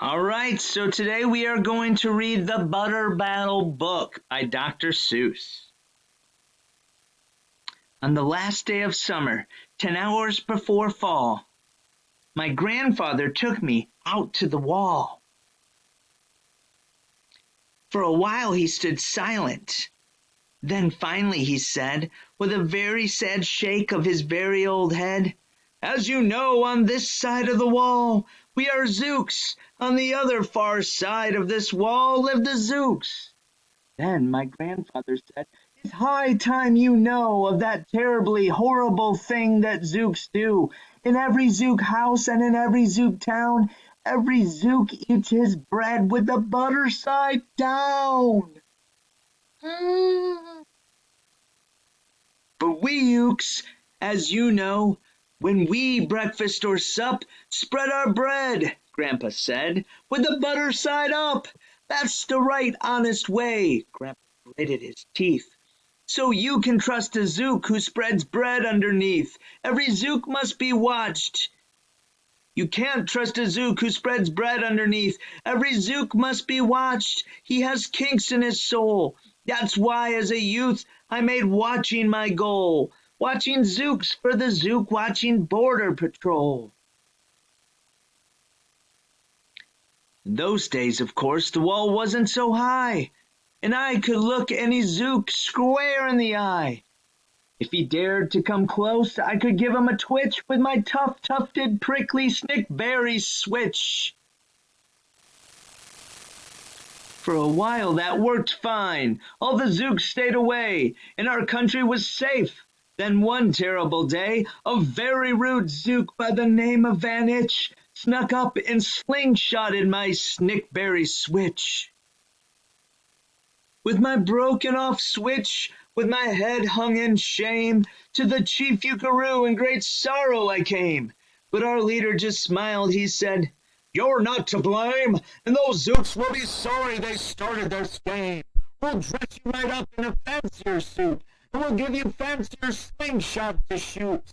All right, so today we are going to read the Butter Battle book by Dr. Seuss. On the last day of summer, 10 hours before fall, my grandfather took me out to the wall. For a while he stood silent. Then finally he said, with a very sad shake of his very old head, "As you know, on this side of the wall, we are Zooks. On the other far side of this wall live the Zooks." Then my grandfather said, "It's high time you know of that terribly horrible thing that Zooks do. In every Zook house and in every Zook town, every Zook eats his bread with the butter side down." But we Ukes, as you know, when we breakfast or sup, spread our bread, Grandpa said, with the butter side up. That's the right honest way. Grandpa gritted his teeth. So you can trust a Zook who spreads bread underneath. Every Zook must be watched. You can't trust a Zook who spreads bread underneath. Every Zook must be watched. He has kinks in his soul. That's why, as a youth, I made watching my goal. Watching Zooks for the Zook watching Border Patrol. In those days, of course, the wall wasn't so high, and I could look any Zook square in the eye. If he dared to come close, I could give him a twitch with my tough, tufted, prickly snickberry switch. For a while that worked fine. All the Zooks stayed away, and our country was safe. Then one terrible day, a very rude Zook by the name of Van Itch snuck up and slingshotted my snickberry switch. With my broken off switch, with my head hung in shame, to the chief Ukaroo in great sorrow I came. But our leader just smiled, he said, "You're not to blame, and those Zooks will be sorry they started their scheme. We'll dress you right up in a fancier suit, and we'll give you fancier slingshot to shoot."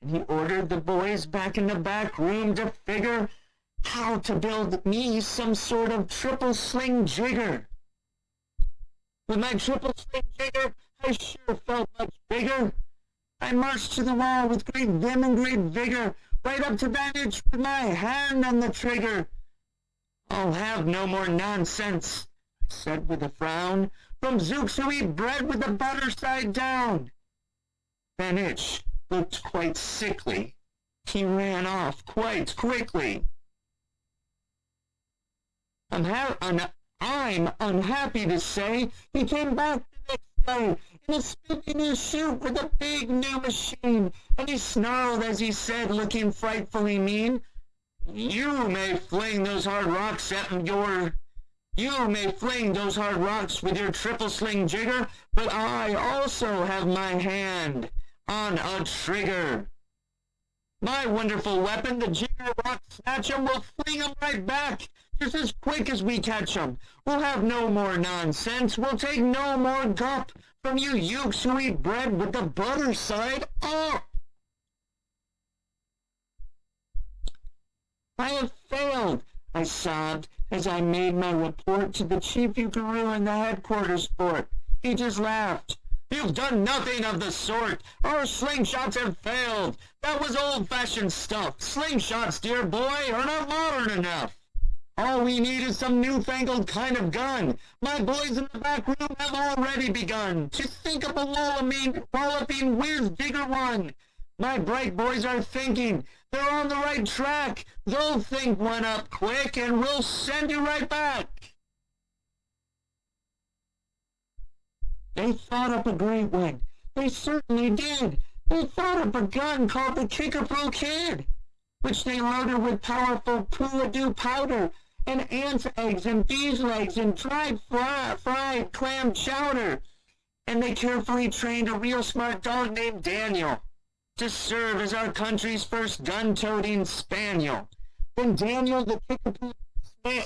And he ordered the boys back in the back room to figure how to build me some sort of triple sling jigger. With my triple sling jigger, I sure felt much bigger. I marched to the wall with great vim and great vigor, right up to Van Itch with my hand on the trigger. "I'll have no more nonsense," I said with a frown, "from Zooks who eat bread with the butter side down." Van Itch looked quite sickly. He ran off quite quickly. I'm unhappy to say he came back the next day in a splendid new suit with a big new machine, and he snarled as he said, looking frightfully mean, You may fling those hard rocks with your triple sling jigger, but I also have my hand on a trigger. My wonderful weapon, the jigger rock snatcher, will fling 'em right back just as quick as we catch 'em. We'll have no more nonsense. We'll take no more gup from you Ukes who eat bread with the butter side up. I have failed, I sobbed as I made my report to the chief Ukaroo in the headquarters fort. He just laughed. "You've done nothing of the sort. Our slingshots have failed. That was old-fashioned stuff. Slingshots, dear boy, are not modern enough. All we need is some newfangled kind of gun. My boys in the back room have already begun to think up a walloping whiz-digger one. My bright boys are thinking. They're on the right track. They'll think one up quick, and we'll send you right back." They thought up a great one. They certainly did. They thought up a gun called the Kickapoo Kid, which they loaded with powerful Pooladoo powder and ants' eggs and bees' legs and dried fried clam chowder. And they carefully trained a real smart dog named Daniel to serve as our country's first gun-toting spaniel. Then Daniel, the Kickapoo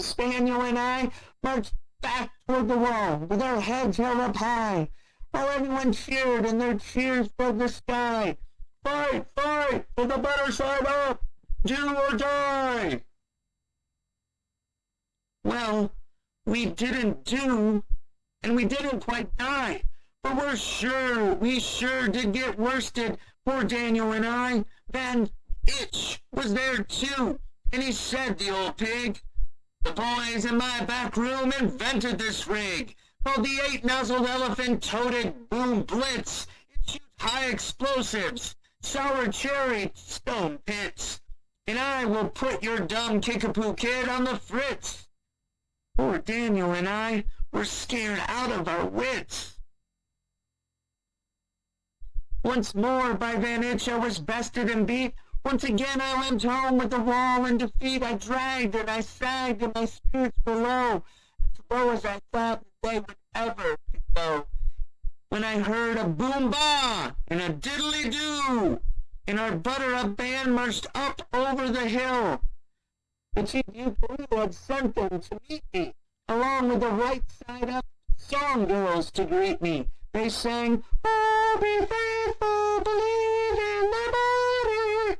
Spaniel, and I marched back toward the wall with our heads held up high, while everyone cheered and their cheers filled the sky. "Fight, fight, with the butter side up, do or die!" Well, we didn't do, and we didn't quite die, but we sure did get worsted, poor Daniel and I. Then Itch was there too, and he said, the old pig, the boys in my back room invented this rig, called the 8-nozzled elephant-toted boom blitz. It shoots high explosives, sour cherry stone pits, and I will put your dumb kickapoo kid on the fritz. Poor Daniel and I were scared out of our wits. Once more by Van Itch I was bested and beat. Once again I limped home with the wall in defeat. I dragged and I sagged and my spirits were low, as low as I thought they would ever go, when I heard a boom-bah and a diddly-doo, and our butter-up band marched up over the hill. The chief Eucharist had sent them to meet me, along with the right-side-up song girls to greet me. They sang, "Oh, be faithful, believe in the body,"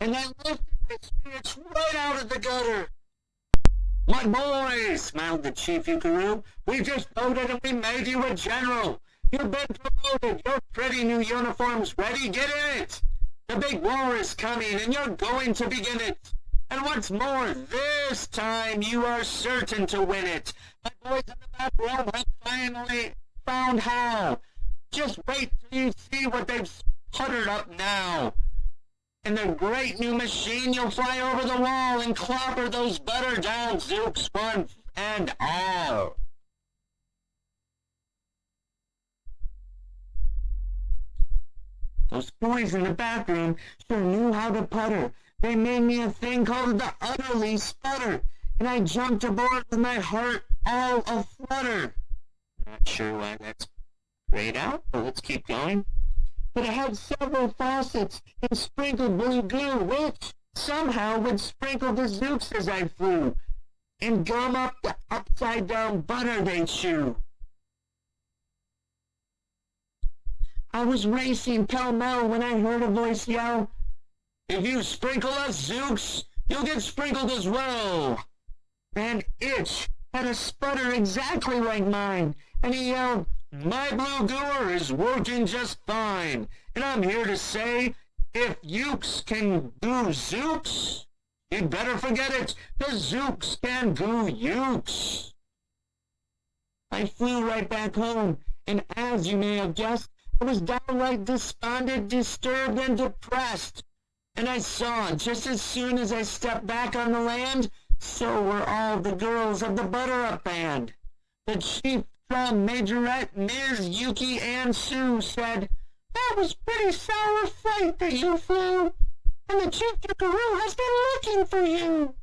and that lifted my spirits right out of the gutter. "My boys," smiled the chief Eucharist, "we just voted and we made you a general. You've been promoted, your pretty new uniform's ready, get in it. The big war is coming and you're going to begin it. And what's more, this time you are certain to win it. My boys in the back row have finally found how. Just wait till you see what they've puttered up now. In their great new machine, you'll fly over the wall and clobber those butter down Zooks one and all." Those boys in the back room sure knew how to putter. They made me a thing called the utterly sputter, and I jumped aboard with my heart all aflutter. Not sure why that's grayed out, but let's keep going. But it had several faucets and sprinkled blue goo, which somehow would sprinkle the Zooks as I flew, and gum up the upside-down butter they chew. I was racing pell-mell when I heard a voice yell, "If you sprinkle us, Zooks, you'll get sprinkled as well." And Itch had a sputter exactly like mine, and he yelled, "My blue gooer is working just fine, and I'm here to say, if Ukes can goo Zooks, you'd better forget it, 'cause Zooks can goo Ukes." I flew right back home, and as you may have guessed, I was downright despondent, disturbed, and depressed. And I saw, just as soon as I stepped back on the land, so were all the girls of the butter-up band. The chief drum majorette, Ms. Yuki Ann Sue, said, "That was pretty sour flight that you flew, and the chief Yuckaroo has been looking for you."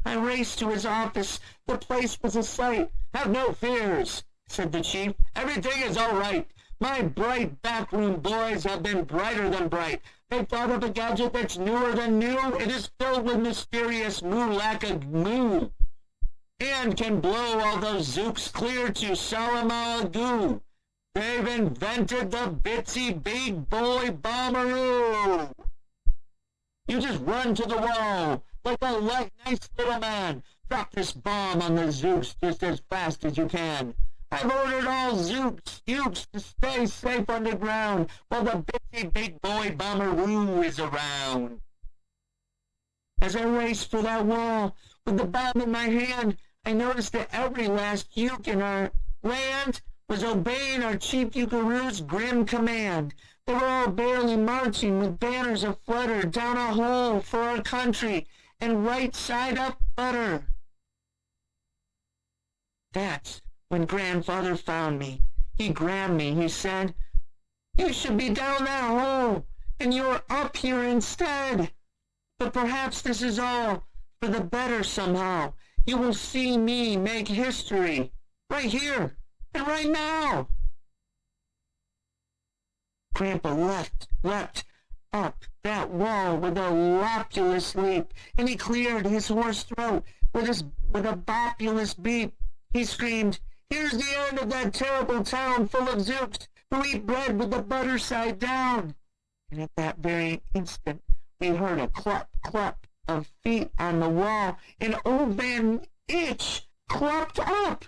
I raced to his office. The place was a sight. "Have no fears," said the chief. "Everything is all right. My bright backroom boys have been brighter than bright. They thought of a gadget that's newer than new. It is filled with mysterious moo-lacka-moo, and can blow all those Zooks clear to Salamala-goo. They've invented the Bitsy Big Boy Bomberoo. You just run to the wall like a nice little man. Drop this bomb on the Zooks just as fast as you can. I've ordered all Zooks, Ukes to stay safe underground while the Bitsy Big Boy Bomberoo is around." As I raced for that wall with the bomb in my hand, I noticed that every last Uke in our land was obeying our chief Yuckaroo's grim command. They were all barely marching with banners aflutter down a hole for our country and right side up butter. That's when Grandfather found me. He grabbed me. He said, "You should be down that hole, and you're up here instead. But perhaps this is all for the better somehow. You will see me make history right here and right now." Grandpa leapt up that wall with a lopulous leap, and he cleared his hoarse throat with a bopulous beep. He screamed, "Here's the end of that terrible town full of Zooks who eat bread with the butter side down." And at that very instant, we heard a clup, clup, of feet on the wall, and old Van Itch clopped up.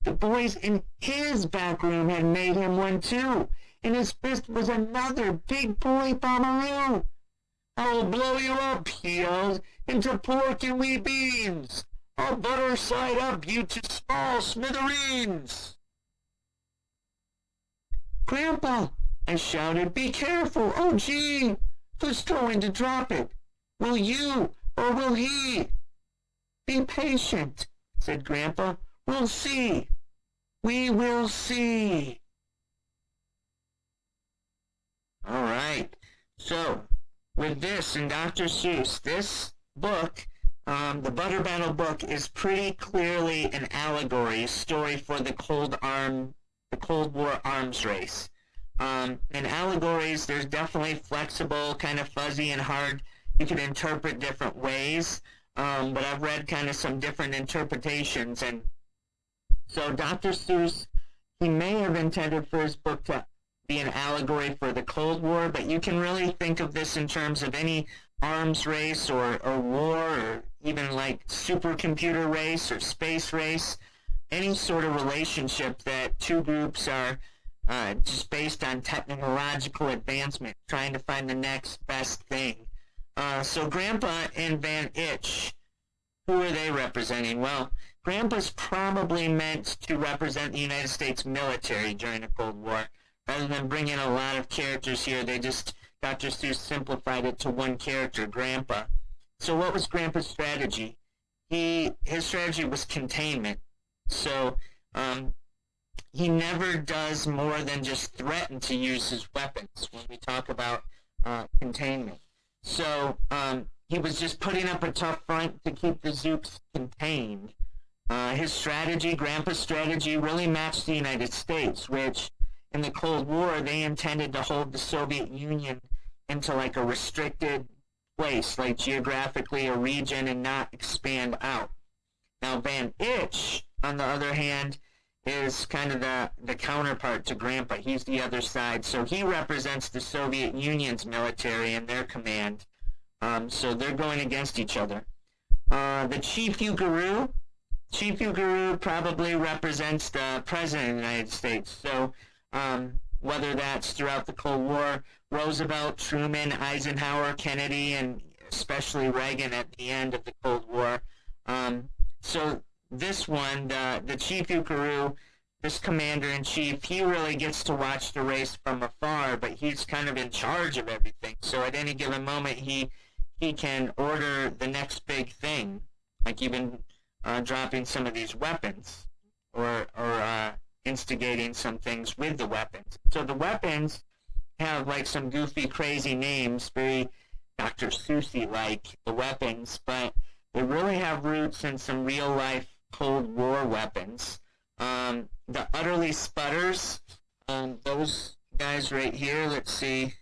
The boys in his back room had made him one too, and his fist was another big boy bombaroo. "I'll blow you up," he yelled, "into pork and wee beans. I'll butter side up you to small smithereens." "Grandpa," I shouted, "be careful. Oh, gee, who's going to drop it? Will you or will he?" "Be patient," said Grandpa. "We'll see. We will see." All right. So, with this and Dr. Seuss, this book, the Butter Battle book, is pretty clearly an allegory, a story for the Cold War arms race. In allegories, there's definitely flexible, kind of fuzzy and hard. You can interpret different ways, but I've read kind of some different interpretations. And so Dr. Seuss, he may have intended for his book to be an allegory for the Cold War, but you can really think of this in terms of any arms race or war, or even like supercomputer race or space race, any sort of relationship that two groups are just based on technological advancement, trying to find the next best thing. So Grandpa and Van Itch, who are they representing? Well, Grandpa's probably meant to represent the United States military during the Cold War. Rather than bring in a lot of characters here, Dr. Seuss simplified it to one character, Grandpa. So what was Grandpa's strategy? His strategy was containment. So he never does more than just threaten to use his weapons when we talk about containment. So he was just putting up a tough front to keep the Zooks contained. His strategy, Grandpa's strategy, really matched the United States, which in the Cold War, they intended to hold the Soviet Union into like a restricted place, like geographically a region, and not expand out. Now, Van Itch, on the other hand, is kind of the counterpart to Grandpa. He's the other side. So he represents the Soviet Union's military and their command. So they're going against each other. The Chief Ugaroo probably represents the President of the United States. So whether that's throughout the Cold War, Roosevelt, Truman, Eisenhower, Kennedy, and especially Reagan at the end of the Cold War. So this one, the Chief Ugaroo, this commander-in-chief, he really gets to watch the race from afar, but he's kind of in charge of everything. So at any given moment, he can order the next big thing, like even dropping some of these weapons, or instigating some things with the weapons. So the weapons have like some goofy, crazy names, very Dr. Seussy-like, the weapons, but they really have roots in some real-life Cold War weapons. The Utterly Sputters, those guys right here, let's see.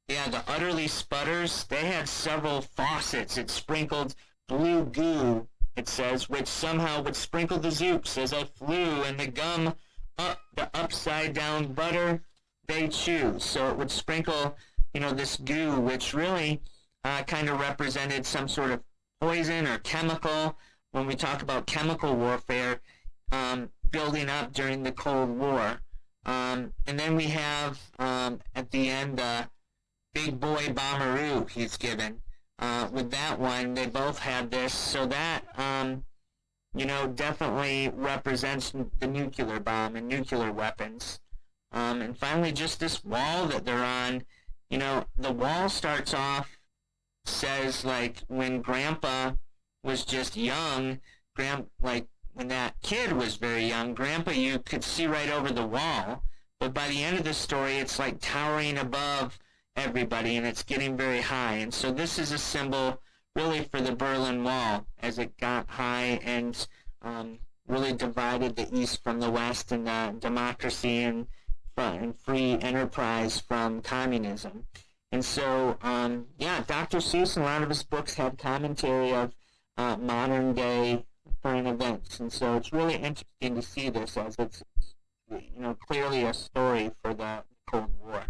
Yeah, the Utterly Sputters, they had several faucets. It sprinkled blue goo, it says, which somehow would sprinkle the Zooks as I flew, and the gum up the upside-down butter they chew. So it would sprinkle, this goo, which really kind of represented some sort of poison or chemical when we talk about chemical warfare building up during the Cold War. And then we have, at the end, Big Boy Bombaroo he's given. With that one, they both had this, so that, definitely represents the nuclear bomb and nuclear weapons. And finally, just this wall that they're on, the wall starts off, says, like, when Grandpa was just young, when that kid was very young, Grandpa, you could see right over the wall, but by the end of the story, it's like towering above everybody, and it's getting very high. And so this is a symbol really for the Berlin Wall as it got high and really divided the East from the West, and democracy and free enterprise from communism. And so, Dr. Seuss and a lot of his books have commentary of modern day current events. And so it's really interesting to see this as it's clearly a story for the Cold War.